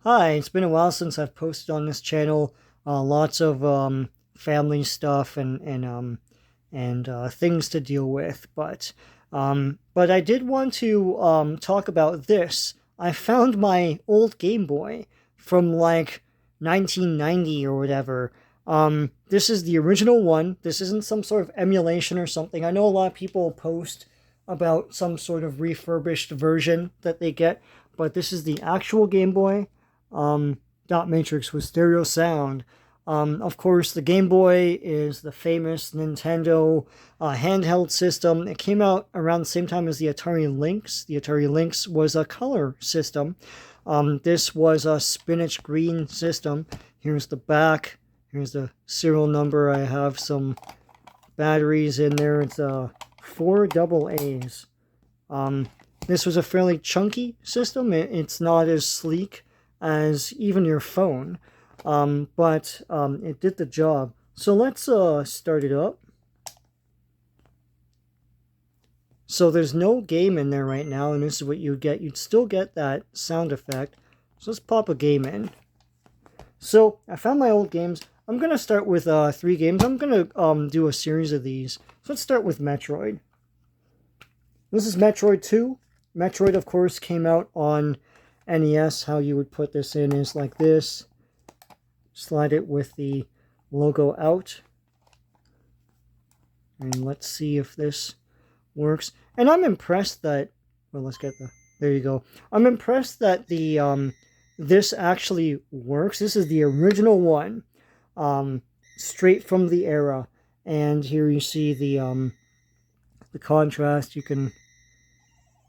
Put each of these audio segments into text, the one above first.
Hi, it's been a while since I've posted on this channel. Lots of family stuff and things to deal with, but I did want to talk about this. I found my old Game Boy from like 1990 or whatever. This is the original one. This isn't some sort of emulation or something. I know a lot of people post about some sort of refurbished version that they get, but this is the actual Game Boy. Dot Matrix with stereo sound. Of course, the Game Boy is the famous Nintendo handheld system. It came out around the same time as the Atari Lynx. The Atari Lynx was a color system. This was a spinach green system. Here's the back. Here's the serial number. I have some batteries in there. It's four double A's. This was a fairly chunky system. It's not as sleek as even your phone, but it did the job. So let's start it up. So there's no game in there right now, and this is what you'd get. You'd still get that sound effect. So let's pop a game in. So I found my old games. I'm going to start with 3 games. I'm going to do a series of these. So let's start with Metroid. This is Metroid II. Metroid, of course, came out on NES. How you would put this in is like this. Slide it with the logo out. And let's see if this works. And I'm impressed that, well, let's get the, there you go. I'm impressed that the, this actually works. This is the original one, straight from the era. And here you see the contrast. You can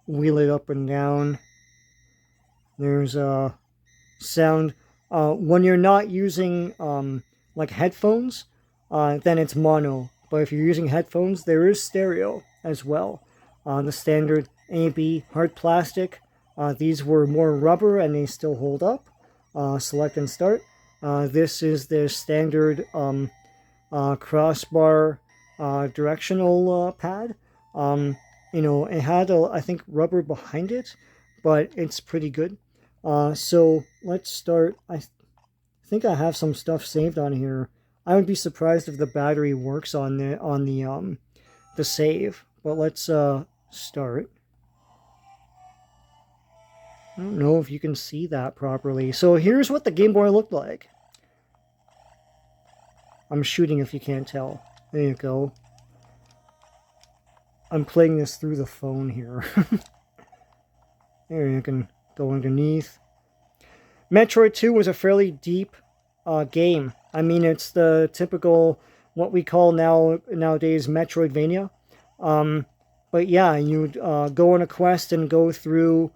wheel it up and down. There's a sound. When you're not using like headphones, then it's mono. But if you're using headphones, there is stereo as well. The standard A/B hard plastic. These were more rubber and they still hold up. Select and start. This is the standard crossbar directional pad. You know, it had, I think, rubber behind it, but it's pretty good. So let's start. I think I have some stuff saved on here. I would be surprised if the battery works on the save. But let's start. I don't know if you can see that properly. So here's what the Game Boy looked like. I'm shooting if you can't tell. There you go. I'm playing this through the phone here. There you can go underneath. Metroid 2 was a fairly deep game. I mean, it's the typical, what we call nowadays Metroidvania. But yeah, you'd go on a quest and go through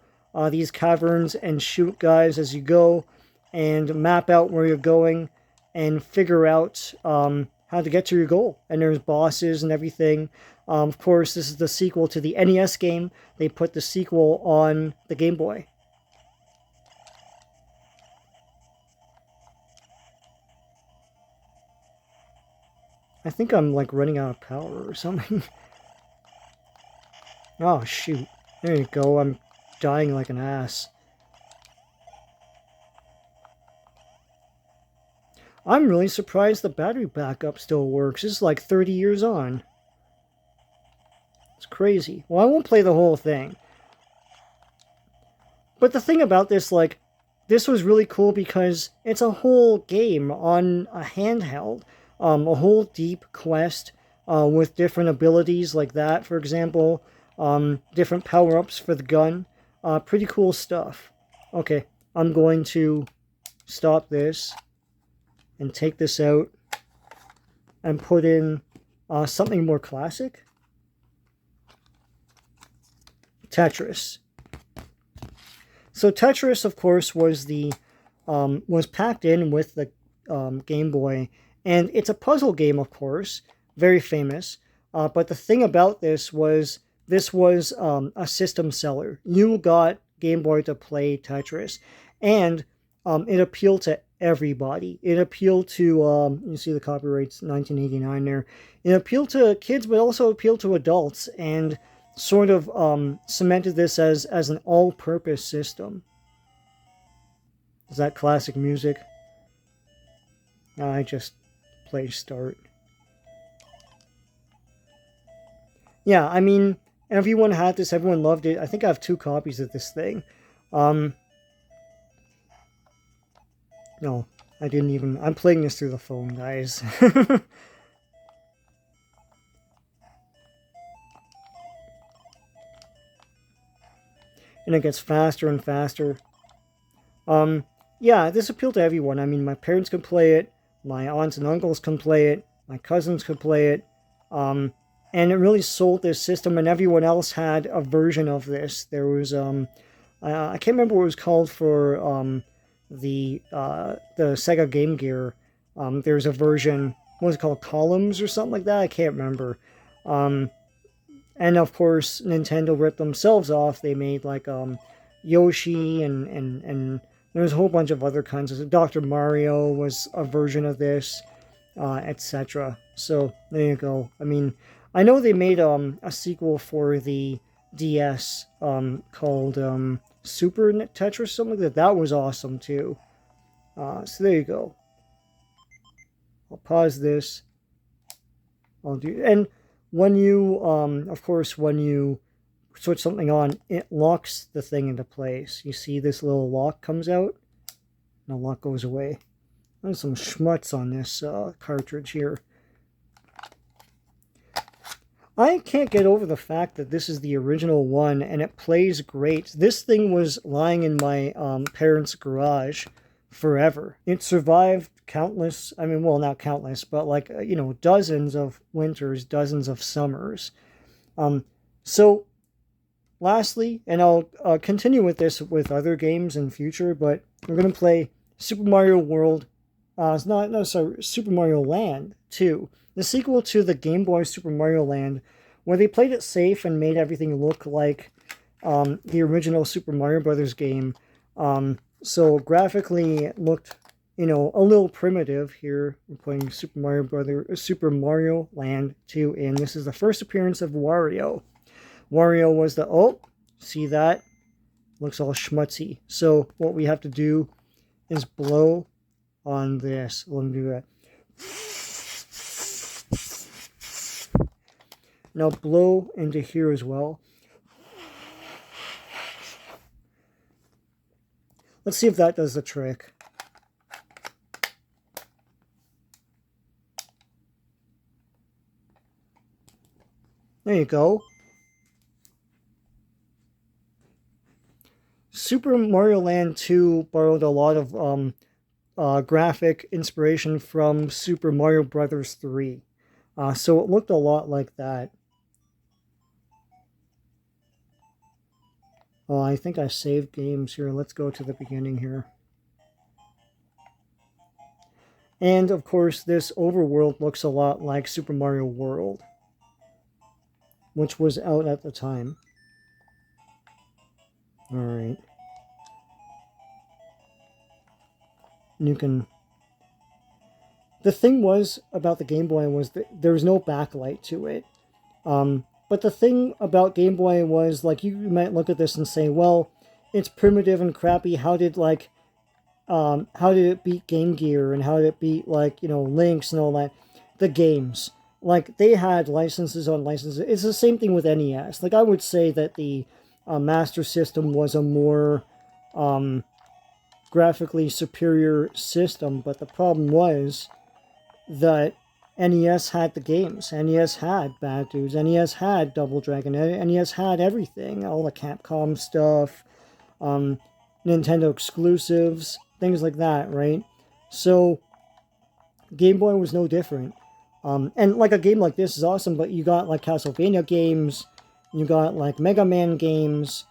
these caverns and shoot guys as you go and map out where you're going and figure out how to get to your goal. And there's bosses and everything. Of course, this is the sequel to the NES game. They put the sequel on the Game Boy. I think I'm like running out of power or something. Oh, shoot. There you go. I'm dying like an ass. I'm really surprised the battery backup still works. This is like 30 years on. It's crazy. Well, I won't play the whole thing. But the thing about this, like, this was really cool because it's a whole game on a handheld. A whole deep quest with different abilities like that, for example. Different power-ups for the gun. Pretty cool stuff. Okay, I'm going to stop this and take this out and put in something more classic. Tetris. So Tetris, of course, was packed in with the Game Boy, and it's a puzzle game, of course, very famous. But the thing about this was a system seller. You got Game Boy to play Tetris, and it appealed to everybody. It appealed to you see the copyright's 1989 there. It appealed to kids, but also appealed to adults, and sort of cemented this as an all-purpose system. Is that classic music? I just play start. Yeah, I mean, everyone had this. Everyone loved it. I think I have 2 copies of this thing. No, I didn't even... I'm playing this through the phone, guys. And it gets faster and faster. Yeah, this appealed to everyone. I mean, my parents could play it, my aunts and uncles can play it, my cousins could play it, and it really sold this system, and everyone else had a version of this. There was, I can't remember what it was called for the Sega Game Gear. There's a version, what was it called, Columns or something like that? I can't remember. And of course, Nintendo ripped themselves off. They made like Yoshi and there's a whole bunch of other kinds of... Dr. Mario was a version of this, etc. So there you go. I mean, I know they made a sequel for the DS called Super Tetris, something like that. That was awesome too. So there you go. I'll pause this. I'll do... And when you, of course, when you switch something on, it locks the thing into place. You see this little lock comes out, and the lock goes away. There's some schmutz on this cartridge here. I can't get over the fact that this is the original one, and it plays great. This thing was lying in my parents' garage forever. It survived countless, I mean, well, not countless, but like, you know, dozens of winters, dozens of summers. So, lastly, and I'll continue with this with other games in future, but we're going to play Super Mario World, Super Mario Land 2, the sequel to the Game Boy Super Mario Land, where they played it safe and made everything look like the original Super Mario Brothers game. So graphically, it looked, you know, a little primitive here. We're playing Super Mario Land 2, and this is the first appearance of Wario. Wario was the... Oh, see that? Looks all schmutzy. So what we have to do is blow on this. Let me do that. Now blow into here as well. Let's see if that does the trick. There you go. Super Mario Land 2 borrowed a lot of graphic inspiration from Super Mario Brothers 3. So it looked a lot like that. Oh, I think I saved games here. Let's go to the beginning here. And, of course, this overworld looks a lot like Super Mario World, which was out at the time. Alright. You can... The thing was about the Game Boy was that there was no backlight to it. But the thing about Game Boy was, like, you might look at this and say, well, it's primitive and crappy. How did it beat Game Gear, and how did it beat, like, you know, Lynx and all that? The games. Like, they had licenses on licenses. It's the same thing with NES. Like, I would say that the Master System was a more graphically superior system, but the problem was that NES had the games. NES had Bad Dudes. NES had Double Dragon. NES had everything. All the Capcom stuff, Nintendo exclusives, things like that, right? So, Game Boy was no different. And, like, a game like this is awesome, but you got, like, Castlevania games, you got, like, Mega Man games,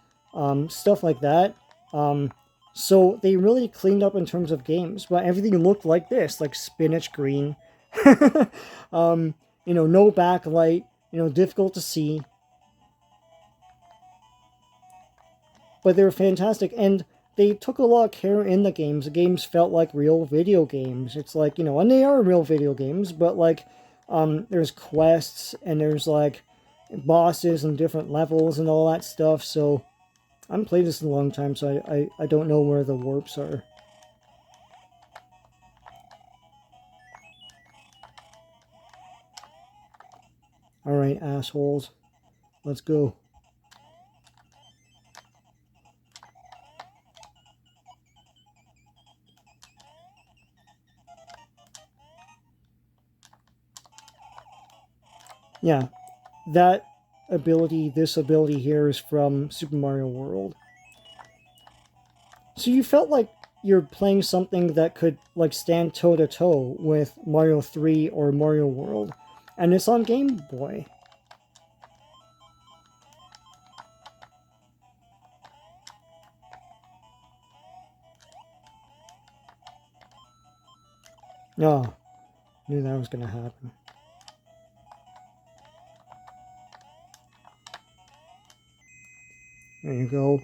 stuff like that. So, they really cleaned up in terms of games, but everything looked like this, like spinach green. You know, no backlight, you know, difficult to see. But they were fantastic, and they took a lot of care in the games. The games felt like real video games. It's like, you know, and they are real video games, but like, there's quests, and there's like bosses and different levels and all that stuff, so I haven't played this in a long time, so I don't know where the warps are. right, assholes. Let's go. Yeah, that ability, this ability here is from Super Mario World. So you felt like you're playing something that could like stand toe to toe with Mario 3 or Mario World, and it's on Game Boy. Oh, knew that was gonna happen. There you go.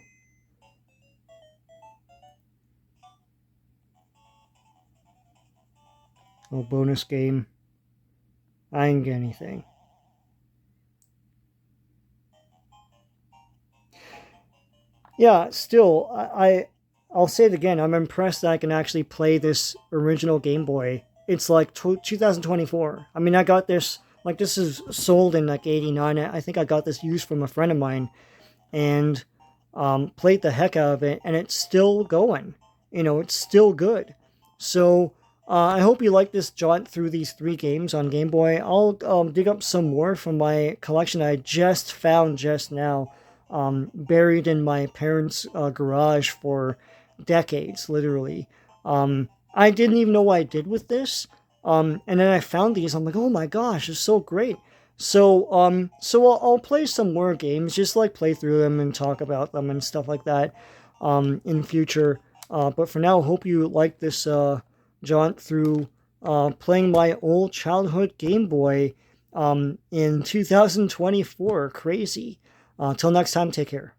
Oh, bonus game. I didn't get anything. Yeah, still, I'll say it again. I'm impressed that I can actually play this original Game Boy. It's like 2024. I mean, I got this, like, this is sold in like 89. I think I got this used from a friend of mine and played the heck out of it, and it's still going. You know, it's still good. So I hope you like this jaunt through these 3 games on Game Boy. I'll dig up some more from my collection I just found just now, buried in my parents' garage for decades, literally. I didn't even know what I did with this. And then I found these. I'm like, oh my gosh, it's so great. So I'll play some more games, just like play through them and talk about them and stuff like that, in future. But for now, hope you like this jaunt through playing my old childhood Game Boy in 2024. Crazy. Till next time, take care.